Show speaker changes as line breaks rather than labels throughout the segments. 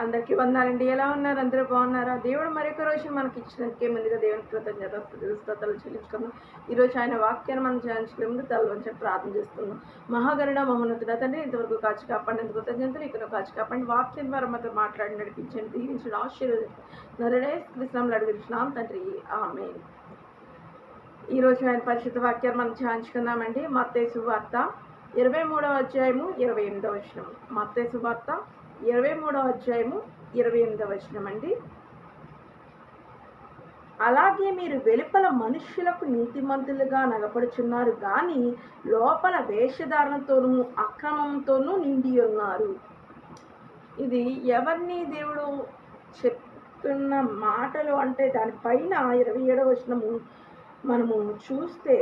అందరికీ వందనాలండి. ఎలా ఉన్నారు? అందరూ బాగున్నారా? దేవుడు మరొక రోజు మనకి ఇచ్చినందుకే ముందుగా దేవునికి కృతజ్ఞతలు చెల్లించుకుందాం. ఈరోజు ఆయన వాక్యాన్ని మనం ధ్యానించుకునే ముందు తల వంచి ప్రార్థన చేసుకుందాం. మహాగరుడ మహోన్నతుడ తండ్రి, ఇంతవరకు కాచి కాపాడినందుకు కృతజ్ఞతలు. ఇక్కడ కాచి కాపాడి వాక్యం ద్వారా మనతో మాట్లాడి నడిపించండి, దీవించండి, ఆశీర్వదించండి. నరుడే కృష్ణంలో అడుగుతున్నాం తండ్రి, ఆమేన్. ఈరోజు ఆయన పరిశుద్ధ వాక్యాన్ని మనం ధ్యానించుకుందామండి. మత్తయి సువార్త 23వ అధ్యాయము 28వ వచనం. మత్తయి సువార్త 23వ అధ్యాయము 28వ వచనం అండి. అలాగే మీరు వెలుపల మనుష్యులకు నీతిమంతులుగా నగపడుచున్నారు కానీ లోపల వేషధారణతోనూ అక్రమంతోనూ నిండి ఉన్నారు. ఇది ఎవరిని దేవుడు చెప్తున్న మాటలు అంటే దానిపైన 27వ వచనము మనము చూస్తే,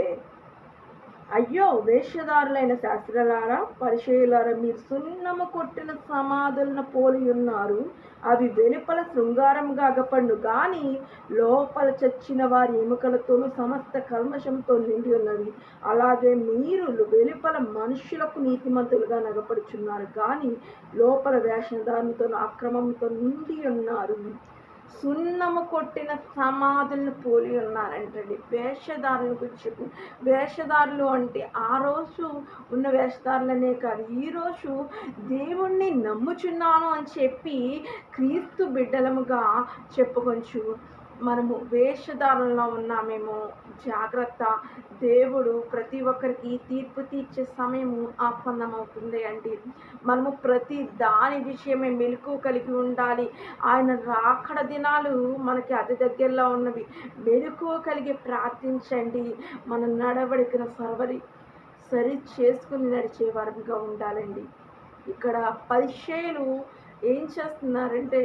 అయ్యో వేషధారులైన శాస్త్రులారా, పరిచయులారా, మీరు సున్నము కొట్టిన సమాధులను పోలి ఉన్నారు. అవి వెలుపల శృంగారంగా అగపండు కానీ లోపల చచ్చిన వారి ఎముకలతోనూ సమస్త కల్మషంతో నిండి ఉన్నవి. అలాగే మీరు వెలుపల మనుష్యులకు నీతిమంతులుగా నగపడుచున్నారు కానీ లోపల వేషధారణతో అక్రమంతో నిండి ఉన్నారు. సున్నము కొట్టిన సమాధులను పోలి ఉన్నారంటండి. వేషధారుల గురించి వేషధారులు అంటే ఆ రోజు ఉన్న వేషధారులనే కాదు, ఈరోజు దేవుణ్ణి నమ్ముచున్నాను అని చెప్పి క్రీస్తు బిడ్డలముగా చెప్పుకొంచు మనము వేషధారణలో ఉన్నామేమో, జాగ్రత్త. దేవుడు ప్రతి ఒక్కరికి తీర్పు తీర్చే సమయము ఆసన్నమవుతుంది అండి. మనము ప్రతి దాని విషయమే మెలకువ కలిగి ఉండాలి. ఆయన రాకడ దినాలు మనకి అతి దగ్గరలో ఉన్నవి. మెలకువ కలిగి ప్రార్థించండి. మన నడవడికను సరి చేసుకుని నడిచే వారంగా ఉండాలండి. ఇక్కడ పరిచయులు ఏం చేస్తున్నారంటే,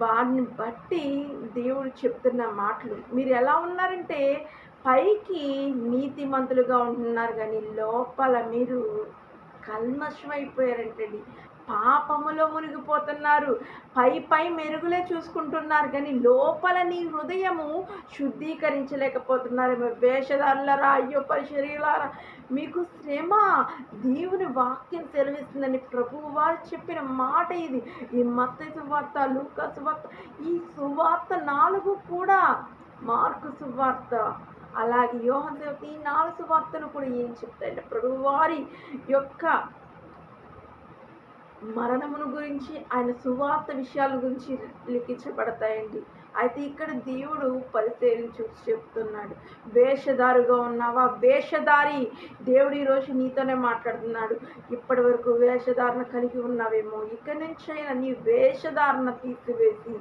వారిని బట్టి దేవుడు చెప్తున్న మాటలు, మీరు ఎలా ఉన్నారంటే పైకి నీతిమంతులుగా ఉంటున్నారు కానీ లోపల మీరు కల్మషం అయిపోయారంటండి. పాపములో మునిగిపోతున్నారు. పై మెరుగులే చూసుకుంటున్నారు కానీ లోపల నీ హృదయము శుద్ధీకరించలేకపోతున్నారు. వేషధారులారా, అయ్యో పరిచర్యలారా, మీకు శ్రమ. దేవుని వాక్యం సెలవిస్తుందని ప్రభువు వారు చెప్పిన మాట ఇది. ఈ మత్తయి సువార్త, లూకా సువార్త, ఈ సువార్త 4 కూడా, మార్కు సువార్త, అలాగే యోహాను సువార్త, ఈ 4 సువార్తలు కూడా ఏం చెప్తాయంటే ప్రభువు వారి యొక్క మరణమును గురించి, ఆయన సువార్త విషయాల గురించి లిఖించబడతాయండి. అయితే ఇక్కడ దేవుడు పరిశీలన చూసి చెప్తున్నాడు, వేషధారుగా ఉన్నావా? వేషధారి, దేవుడు ఈరోజు నీతోనే మాట్లాడుతున్నాడు. ఇప్పటి వరకు వేషధారణ కలిగి ఉన్నావేమో, ఇక్కడి నుంచైనా నీ వేషధారణ తీసివేసి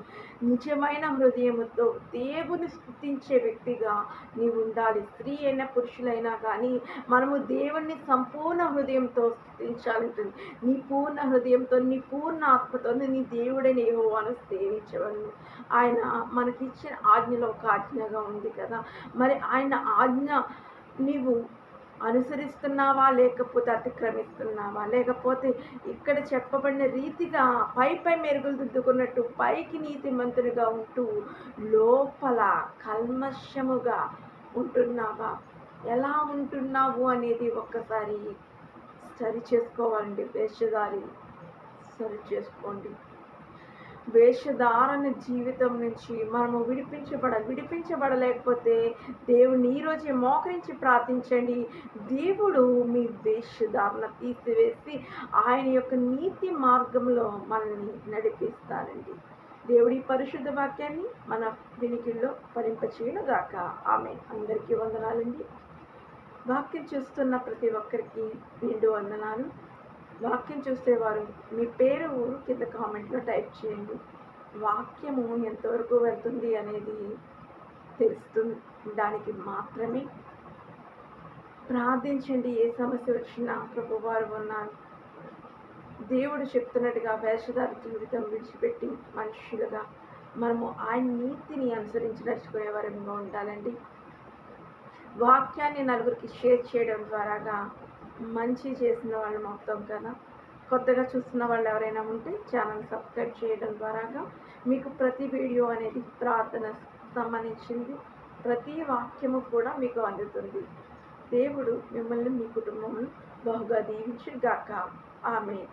నిజమైన హృదయముతో దేవుని స్తుతించే వ్యక్తిగా నీవు ఉండాలి. స్త్రీ అయినా పురుషులైనా కానీ మనము దేవుణ్ణి సంపూర్ణ హృదయంతో స్తుతించాలంటుంది. నీ పూర్ణ హృదయంతో, నీ పూర్ణ ఆత్మతో నీ దేవుడని యెహోవాను సేవించవలను. ఆయన మనకిచ్చిన ఆజ్ఞలో ఒక ఆజ్ఞగా ఉంది కదా, మరి ఆయన ఆజ్ఞ నీవు అనుసరిస్తున్నావా, లేకపోతే అతిక్రమిస్తున్నావా? లేకపోతే ఇక్కడ చెప్పబడిన రీతిగా పై మెరుగులు దిద్దుకున్నట్టు పైకి నీతిమంతునిగా ఉంటూ లోపల కల్మషముగా ఉంటున్నావా? ఎలా ఉంటున్నావు అనేది ఒక్కసారి సరి చేసుకోవాలండి. వేషధారి, సరి చేసుకోండి. వేషధారణ జీవితం నుంచి మనము విడిపించబడలేకపోతే దేవుని ఈరోజే మోకరించి ప్రార్థించండి. దేవుడు మీ వేషధారణ తీసివేసి ఆయన యొక్క నీతి మార్గంలో మనల్ని నడిపిస్తారండి. దేవుడి పరిశుద్ధ వాక్యాన్ని మన వినికిల్లో ఫలింపచేయునుగాక. ఆమేన్. అందరికీ వందనాలండి. వాక్యం చూస్తున్న ప్రతి ఒక్కరికి నిండు వందనాలు. వాక్యం చూసేవారు మీ పేరు, ఊరు కింద కామెంట్లో టైప్ చేయండి. వాక్యము ఎంతవరకు వెళ్తుంది అనేది తెలుస్తుండడానికి మాత్రమే ప్రార్థించండి. ఏ సమస్య వచ్చినా ప్రభువారు ఉన్నారు. దేవుడు చెప్తున్నట్టుగా వేషధార జీవితం విడిచిపెట్టి మనుషులుగా మనము ఆయన నీతిని అనుసరించి నడుచుకునే వారంగా ఉండాలండి. వాక్యాన్ని నలుగురికి షేర్ చేయడం ద్వారాగా మంచి చేసిన వాళ్ళు మొత్తం కదా. కొత్తగా చూస్తున్న వాళ్ళు ఎవరైనా ఉంటే ఛానల్ సబ్స్క్రైబ్ చేయడం ద్వారాగా మీకు ప్రతి వీడియో అనేది ప్రార్థన సంబంధించింది, ప్రతి వాక్యము కూడా మీకు అందుతుంది. దేవుడు మిమ్మల్ని, మీ కుటుంబమును బహుగా దీవించుగాక. ఆమేన్.